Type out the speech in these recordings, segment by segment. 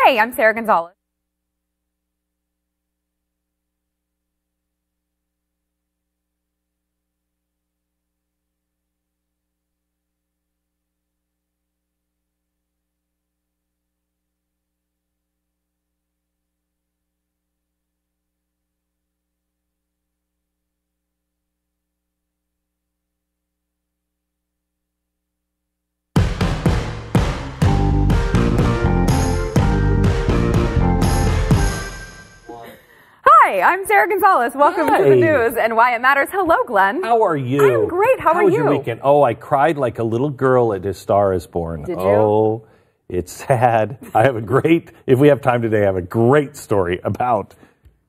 Hey, I'm Sarah Gonzalez. Hi, I'm Sarah Gonzalez. Welcome to the news and why it matters. Hello, Glenn. How are you? I'm great. How are you? How was your weekend? Oh, I cried like a little girl at A Star Is Born. Did you? Oh, it's sad. If we have time today, I have a great story about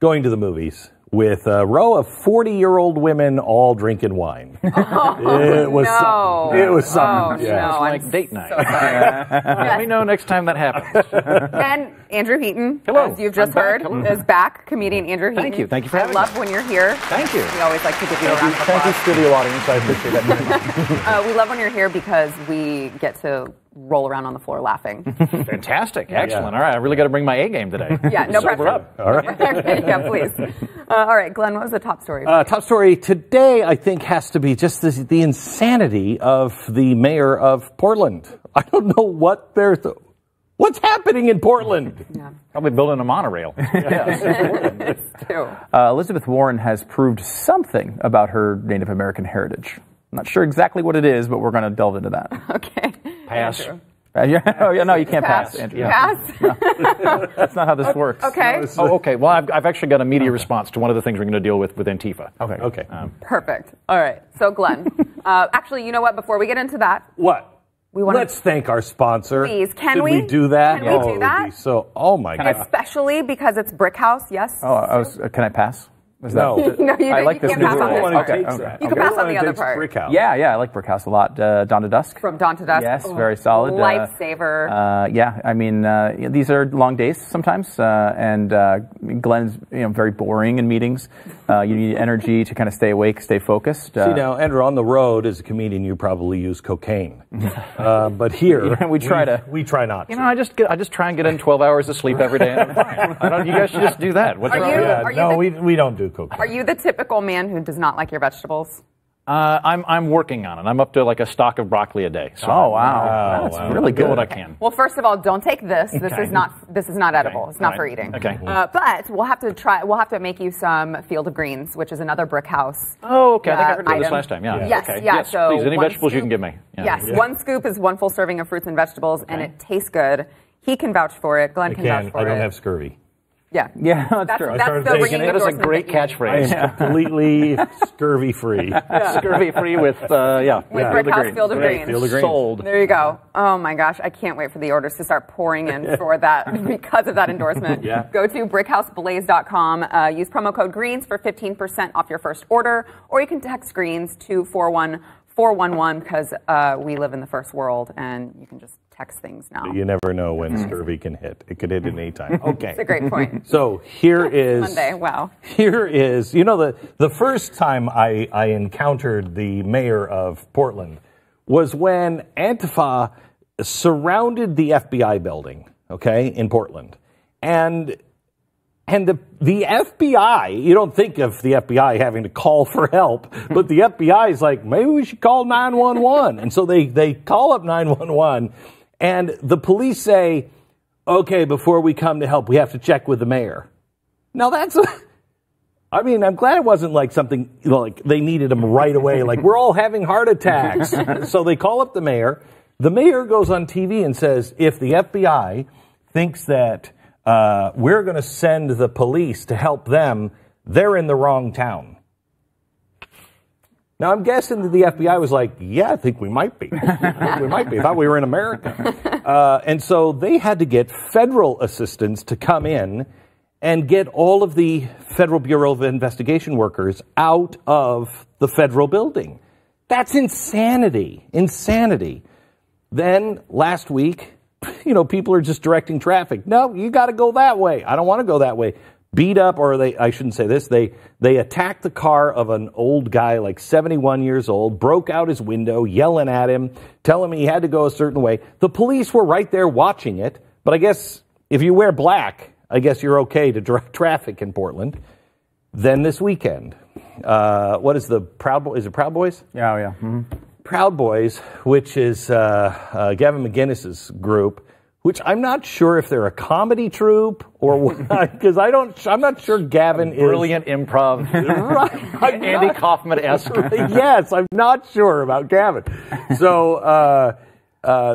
going to the movies with a row of 40-year-old women all drinking wine. It was something. It was something. No, It's like date night. So sorry. Let me know next time that happens. And Andrew Heaton, Hello. as you've just heard, is back. Comedian Andrew Heaton. Thank you. Thank you for having I love when you're here. Thank you. We always like to give you a round of Thank you, applause. studio audience. I appreciate that very much. We love when you're here because we get to roll around on the floor laughing. Fantastic. Excellent. All right. I really got to bring my A game today. Yeah, no Sober pressure. up. All right. Okay, yeah, please. All right, Glenn, what was the top story? Top story today, I think, has to be just the insanity of the mayor of Portland. I don't know what's happening in Portland. Yeah. Probably building a monorail. It's true. Elizabeth Warren has proved something about her Native American heritage. I'm not sure exactly what it is, but we're going to delve into that. Okay. Pass. Andrew. No, you can't pass, Pass. Andrew. Pass. That's not how this works. Okay. Oh, okay. Well, I've actually got a media response to one of the things we're going to deal with Antifa. Okay. Perfect. All right. So, Glenn, actually, you know what? Before we get into that, What? we want Let's thank our sponsor. Please, can Should we? we do that? Can we do it would that? be oh my God. especially because it's Brick House. Yes. Oh, can I pass? Is No. No, you I don't. like You this can't new pass on rule. this Everyone part. who takes Okay. that. You can pass on Everyone the who other takes part. Brick House. Yeah, I like Brick House a lot. Dawn to Dusk. From dawn to dusk. Yes, very solid. Lifesaver. Yeah, I mean, these are long days sometimes, and Glenn's very boring in meetings. You need energy to kind of stay awake, stay focused. See now, Andrew, on the road as a comedian, you probably use cocaine, but here we try to. We try not. You know, I just try and get in 12 hours of sleep every day, and I'm fine. You guys should just do that. What's Are wrong you- with that? are No, the- we don't do cocaine. Are you the typical man who does not like your vegetables? I'm working on it. I'm up to like a stock of broccoli a day. So Oh wow, that's really I do good. what I can. Well, first of all, don't take this. This Okay. is not edible. It's not Right. for eating. Okay. But we'll have to try. We'll have to make you some Field of Greens, which is another Brick House. Oh, okay. I think I heard about this item. last time. Yeah. Yes, Okay. yeah. Yes, So please, any one vegetables you scoop- can give me. Yeah. Yes, one scoop is one full serving of fruits and vegetables, and it tastes good. He can vouch for it. Glenn I can vouch can. for I it. don't have scurvy. Yeah. Yeah, that's true. That's started the thinking ringing That is a endorsement great that you need. I catchphrase. am completely scurvy free. Scurvy free with With Brick House Field of Greens. Field of Greens. Sold. There you go. Oh my gosh, I can't wait for the orders to start pouring in for that because of that endorsement. Yeah. Go to brickhouseblaze.com. Use promo code GREENS for 15% off your first order, or you can text GREENS to 41411 because we live in the first world and you can just text things now. You never know when scurvy can hit. It could hit at any time. Okay. It's a great point. So here is Monday. Wow. Here is, the first time I encountered the mayor of Portland was when Antifa surrounded the FBI building, okay, in Portland. And the FBI, you don't think of the FBI having to call for help, but the FBI is like, maybe we should call 911. And so they call up 911, and the police say, okay, before we come to help, we have to check with the mayor. Now I'm glad it wasn't like something, like they needed him right away, like we're all having heart attacks. So they call up the mayor. The mayor goes on TV and says, if the FBI thinks that we're going to send the police to help them, they're in the wrong town. Now, I'm guessing that the FBI was like, yeah, I think we might be. I thought we were in America. And so they had to get federal assistance to come in and get all of the Federal Bureau of Investigation workers out of the federal building. That's insanity. Insanity. Then last week, people are just directing traffic. No, you got to go that way. I don't want to go that way. Beat up, or I shouldn't say this, they attacked the car of an old guy, like 71 years old, broke out his window, yelling at him, telling him he had to go a certain way. The police were right there watching it, but I guess if you wear black, I guess you're okay to direct traffic in Portland. Then this weekend, what is the Proud Boys? Is it Proud Boys? Yeah, oh, yeah. Mm-hmm. Proud Boys, which is Gavin McInnes's group, which I'm not sure if they're a comedy troupe or what, because I'm not sure Gavin is brilliant improv, right, Andy Kaufman-esque. Yes, I'm not sure about Gavin. So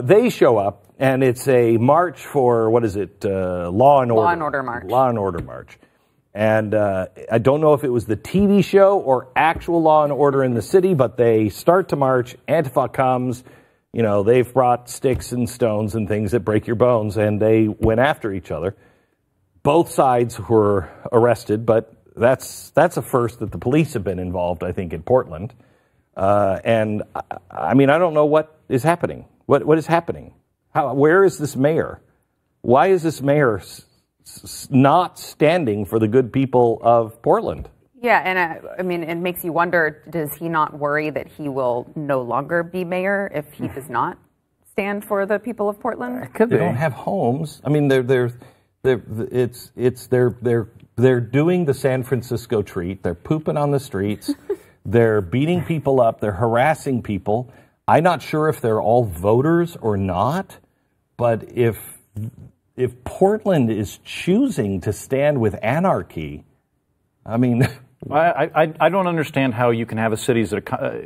they show up, and it's a march for, what is it, Law and Order. Law and Order March. Law and Order March. And I don't know if it was the TV show or actual Law and Order in the city, but they start to march. Antifa comes. You know, they've brought sticks and stones and things that break your bones, and they went after each other. Both sides were arrested, but that's a first that the police have been involved, I think, in Portland. And I mean, I don't know what is happening. What is happening? Where is this mayor? Why is this mayor not standing for the good people of Portland? Yeah, and I mean, it makes you wonder, does he not worry that he will no longer be mayor if he does not stand for the people of Portland? They don't have homes. I mean, they're doing the San Francisco treat. They're pooping on the streets. They're beating people up. They're harassing people. I'm not sure if they're all voters or not, but if Portland is choosing to stand with anarchy, I mean, I don't understand how you can have a city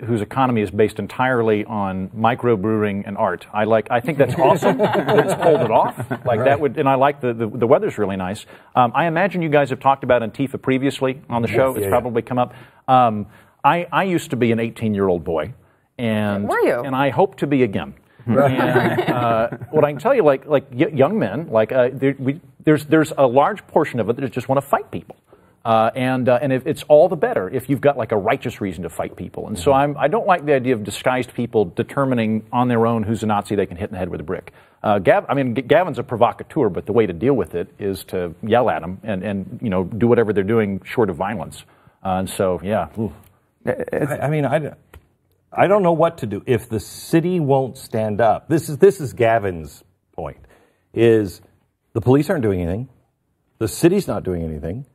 whose economy is based entirely on microbrewing and art. I think that's awesome that it's pulled it off. Like that would, and I like the weather's really nice. I imagine you guys have talked about Antifa previously on the show. It's probably come up. I used to be an 18-year-old boy, and were you? And I hope to be again. And what I can tell you, like young men, there's a large portion of it that just want to fight people. And if it's all the better if you've got like a righteous reason to fight people. And so I don't like the idea of disguised people determining on their own who's a Nazi they can hit in the head with a brick. Gavin's a provocateur, but the way to deal with it is to yell at them and do whatever they're doing short of violence. And so, yeah. I don't know what to do if the city won't stand up. This is Gavin's point, is the police aren't doing anything. The city's not doing anything.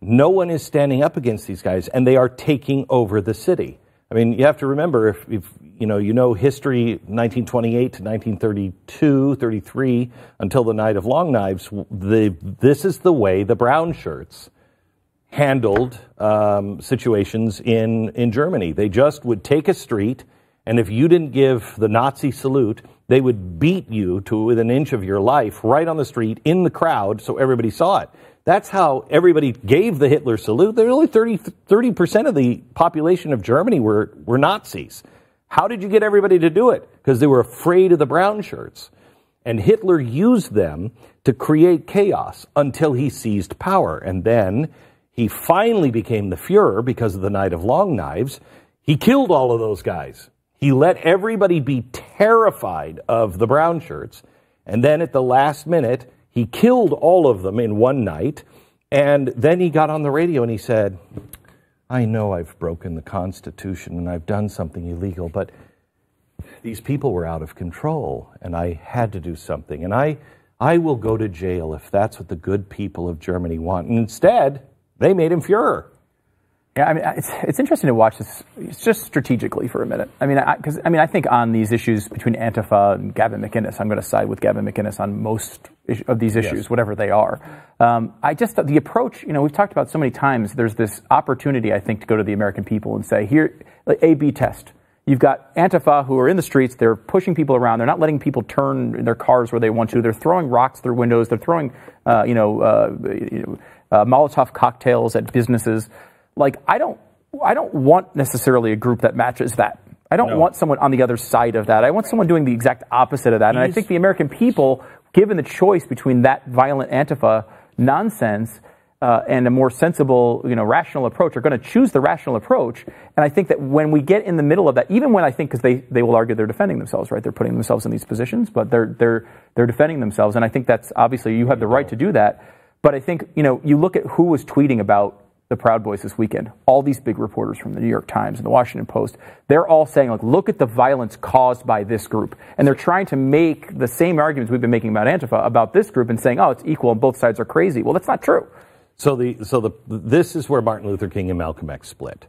No one is standing up against these guys, and they are taking over the city. I mean, you have to remember, if you know history, 1928 to 1932, 33, until the Night of Long Knives, this is the way the brown shirts handled situations in Germany. They just would take a street, and if you didn't give the Nazi salute, they would beat you to within an inch of your life right on the street in the crowd so everybody saw it. That's how everybody gave the Hitler salute. There were only 30% of the population of Germany were Nazis. How did you get everybody to do it? Because they were afraid of the brown shirts. And Hitler used them to create chaos until he seized power. And then he finally became the Fuhrer because of the Night of Long Knives. He killed all of those guys. He let everybody be terrified of the brown shirts. And then at the last minute, he killed all of them in one night, and then he got on the radio and he said, I know I've broken the Constitution and I've done something illegal, but these people were out of control and I had to do something. And I will go to jail if that's what the good people of Germany want. And instead, they made him Fuhrer. Yeah, I mean, it's interesting to watch this just strategically for a minute. I mean, I think on these issues between Antifa and Gavin McInnes, I'm going to side with Gavin McInnes on most of these issues, whatever they are. The approach, we've talked about so many times, there's this opportunity, I think, to go to the American people and say, here, A/B test. You've got Antifa who are in the streets, they're pushing people around, they're not letting people turn their cars where they want to, they're throwing rocks through windows, they're throwing, Molotov cocktails at businesses. Like, I don't want necessarily a group that matches that. I don't want someone on the other side of that. I want someone doing the exact opposite of that. And I think the American people, given the choice between that violent Antifa nonsense and a more sensible, rational approach, are going to choose the rational approach. And I think that when we get in the middle of that, even when I think, because they will argue they're defending themselves, right? They're putting themselves in these positions, but they're defending themselves. And I think that's obviously you have the right to do that. But I think, you look at who was tweeting about the Proud Boys this weekend, all these big reporters from the New York Times and the Washington Post, they're all saying, like, look at the violence caused by this group. And they're trying to make the same arguments we've been making about Antifa about this group and saying, oh, it's equal and both sides are crazy. Well, that's not true. So this is where Martin Luther King and Malcolm X split.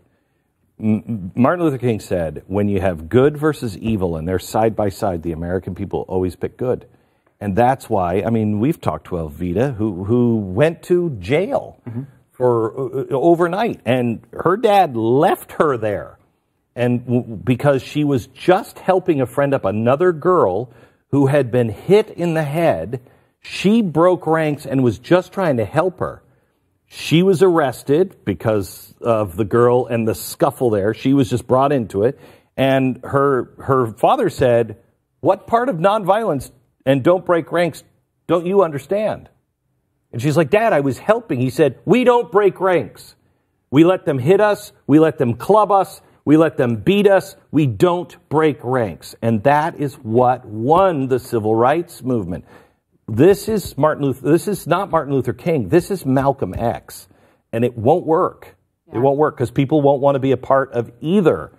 Martin Luther King said, when you have good versus evil and they're side by side, the American people always pick good. And that's why, I mean, we've talked to Elvita, who went to jail for overnight, and her dad left her there, and because she was just helping a friend up, another girl who had been hit in the head. She broke ranks and was just trying to help her. She was arrested because of the girl and the scuffle there. She was just brought into it, and her father said, "What part of nonviolence and don't break ranks don't you understand?" And she's like, "Dad, I was helping." He said, "We don't break ranks. We let them hit us. We let them club us. We let them beat us. We don't break ranks." And that is what won the civil rights movement. This is not Martin Luther King. This is Malcolm X. And it won't work. Yeah. It won't work because people won't want to be a part of either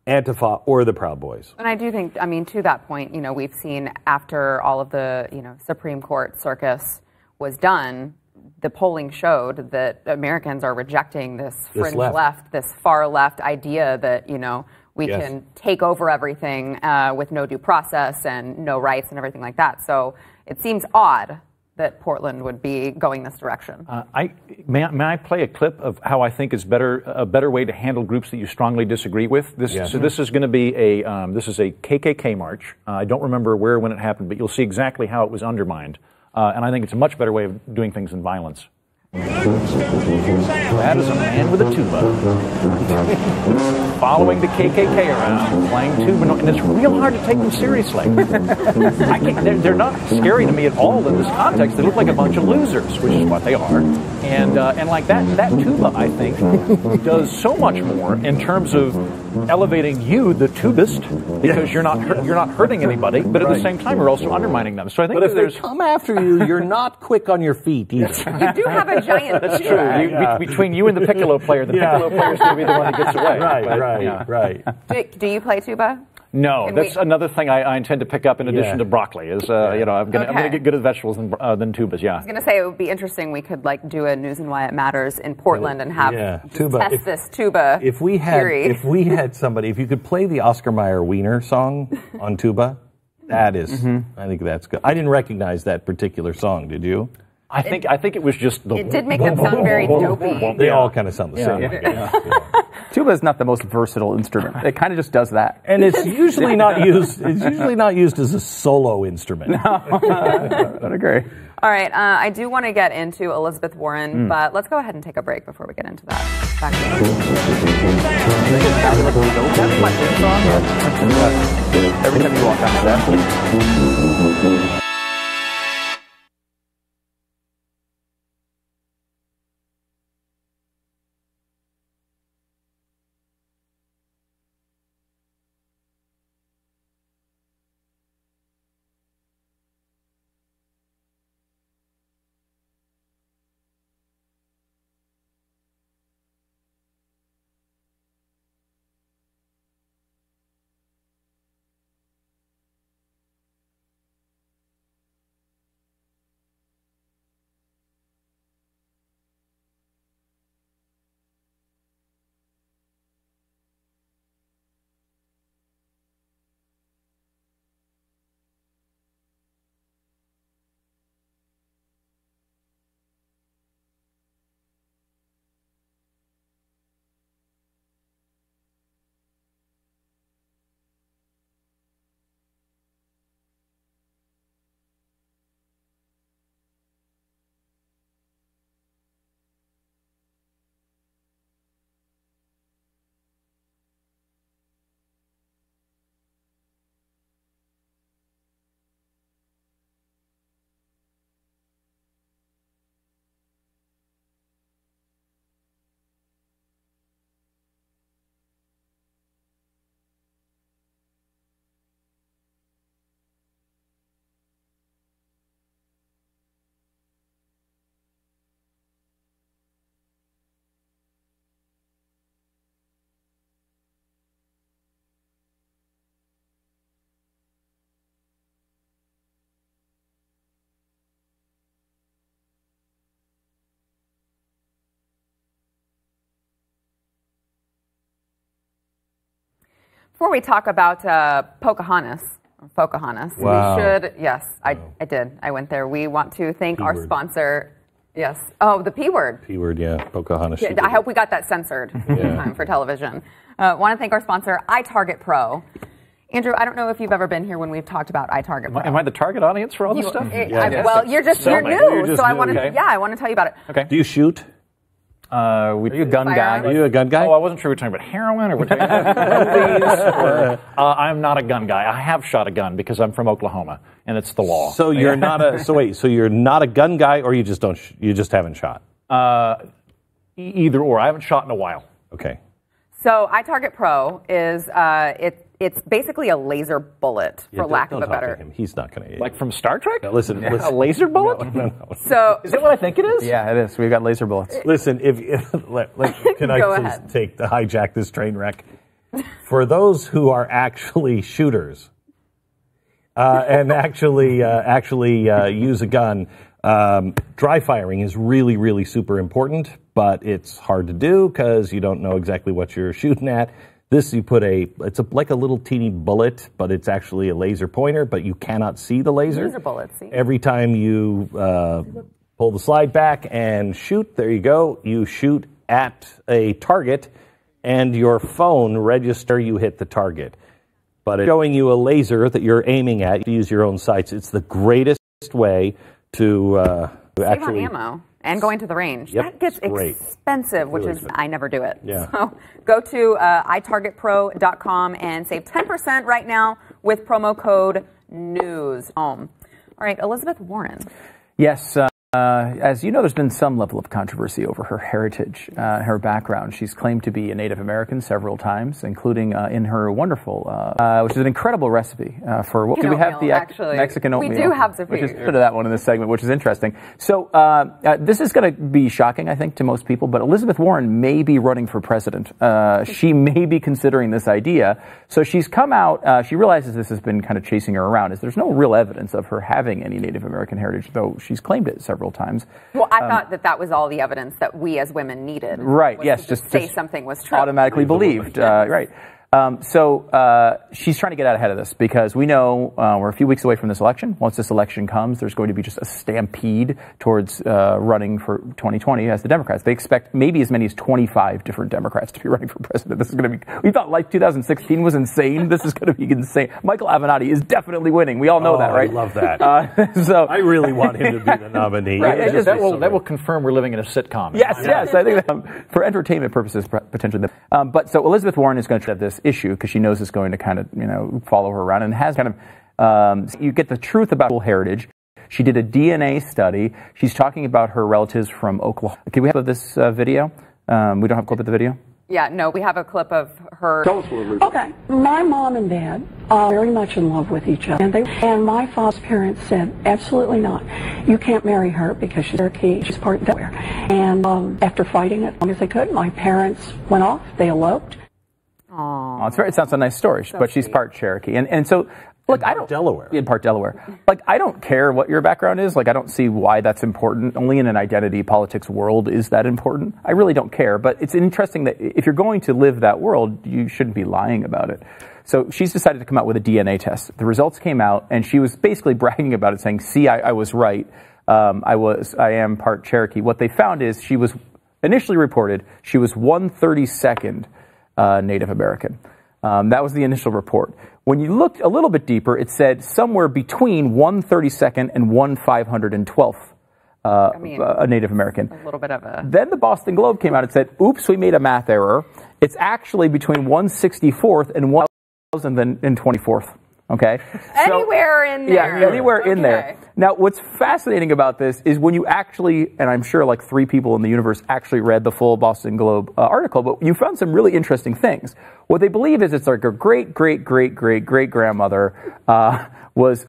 Antifa or the Proud Boys. And I do think, I mean, to that point, you know, we've seen after all of the, you know, Supreme Court circus was done, the polling showed that Americans are rejecting this fringe left, this far left idea that, you know, we can take over everything with no due process and no rights and everything like that. So it seems odd that Portland would be going this direction. May I play a clip of how I think is a better way to handle groups that you strongly disagree with? So this is going to be this is a KKK march. I don't remember where or when it happened, but you'll see exactly how it was undermined. And I think it's a much better way of doing things than violence. That is a man with a tuba following the KKK around, playing tuba, and it's real hard to take them seriously. They're not scary to me at all in this context. They look like a bunch of losers, which is what they are. And like that tuba, I think, does so much more in terms of elevating you, the tubist, because you're not hurting anybody, but at the same time you're also undermining them. So I think but if they come after you, you're not quick on your feet either. You do have a giant. That's true. Between you and the piccolo player, the piccolo player is going to be the one that gets away. Right. Do you play tuba? No, that's another thing I intend to pick up in addition to broccoli. Is I'm going to get good at vegetables than tubas. Yeah. I was going to say it would be interesting. We could like do a News and Why It Matters in Portland and have test this tuba. If we had somebody, if you could play the Oscar Mayer Wiener song on tuba, that is, I think that's good. I didn't recognize that particular song. Did you? I think it was just the. It did make them sound very dopey. They all kind of sound the same. Tuba is not the most versatile instrument. It kind of just does that, and it's usually not used. It's usually not used as a solo instrument. No, I don't agree. All right, I do want to get into Elizabeth Warren, but let's go ahead and take a break before we get into that. Back Every time you walk out of that. Before we talk about Pocahontas, Wow. we should, yes, I did. I went there. We want to thank our sponsor. Yes. Oh, the P word. P word, yeah. Pocahontas. Yeah, I hope we got that censored in time for television. Want to thank our sponsor, iTarget Pro. Andrew, I don't know if you've ever been here when we've talked about iTarget Pro. Am I the target audience for all this stuff? Well, you're new, so I want to. Yeah, I want to tell you about it. Okay. Do you shoot? Are you a gun guy? Are you a gun guy? Oh, I wasn't sure we were talking about heroin or we're talking about movies. I'm not a gun guy. I have shot a gun because I'm from Oklahoma and it's the law. So you're not a. So wait. So you're not a gun guy, or you just don't. You just haven't shot. Either or. I haven't shot in a while. Okay. So iTarget Pro is it's basically a laser bullet, for lack of a better. Him. He's not going to. Like from Star Trek? No, listen. A laser bullet? No. So is it what I think it is? Yeah, it is. We've got laser bullets. Listen, can I Go please ahead. hijack this train wreck? For those who are actually shooters and actually use a gun, dry firing is really, really super important, but it's hard to do because you don't know exactly what you're shooting at. This, you put like a little teeny bullet, but it's actually a laser pointer, but you cannot see the laser. Laser bullets, see? Every time you pull the slide back and shoot, there you go. You shoot at a target, and your phone register you hit the target. But it's showing you a laser that you're aiming at. You use your own sights. It's the greatest way to save actually on ammo and going to the range. Yep, That gets it's great. expensive, which Really is, expensive. I never do it. Yeah. So go to itargetpro.com and save 10% right now with promo code NEWS. All right, Elizabeth Warren. Yes, as you know, there's been some level of controversy over her heritage, her background. She's claimed to be a Native American several times, including in her wonderful, which is an incredible recipe for what do we have? Oatmeal, The actually. Mexican oatmeal. We do have to which is to that one in this segment, which is interesting. So this is going to be shocking, I think, to most people. But Elizabeth Warren may be running for president. She may be considering this idea. So she's come out. She realizes this has been kind of chasing her around. There's no real evidence of her having any Native American heritage, though she's claimed it several times. Well, I thought that was all the evidence that we as women needed. Right, was yes. to Just say something was true. Automatically believed. Right. So she's trying to get out ahead of this because we know we're a few weeks away from this election. Once this election comes, there's going to be just a stampede towards running for 2020 as the Democrats. They expect maybe as many as 25 different Democrats to be running for president. This is going to be, we thought like 2016 was insane. This is going to be insane. Michael Avenatti is definitely winning. We all know that, right? I love that. So I really want him to be the nominee. Right, That will confirm we're living in a sitcom. Yes, I think that, for entertainment purposes, potentially. But so Elizabeth Warren is going to have this issue because she knows it's going to kind of, follow her around and has kind of, you get the truth about her heritage. She did a DNA study. She's talking about her relatives from Oklahoma. Okay, we have this video. We don't have a clip of the video? Yeah, no, we have a clip of her. Okay, my mom and dad are very much in love with each other, and my father's parents said, absolutely not. You can't marry her because she's Cherokee, she's part Delaware. And after fighting as long as they could, my parents went off, they eloped. It sounds a nice story, but she's part Cherokee. And so, look, I don't... Delaware. In part Delaware. Like, I don't care what your background is. Like, I don't see why that's important. Only in an identity politics world is that important. I really don't care. But it's interesting that if you're going to live that world, you shouldn't be lying about it. So she's decided to come out with a DNA test. The results came out, and she was basically bragging about it, saying, see, I was right. I am part Cherokee. What they found is she was initially reported she was 1/32nd Native American. That was the initial report. When you looked a little bit deeper, it said somewhere between 1/32nd and 1/512th a Native American. A little bit of a... Then the Boston Globe came out and said, oops, we made a math error. It's actually between 1/64th and 1,024th. Okay? Anywhere in there. Yeah, anywhere in there. Now, what's fascinating about this is when you actually, and I'm sure like 3 people in the universe actually read the full Boston Globe article, but you found some really interesting things. What they believe is it's like a great-great-great-great-great-grandmother was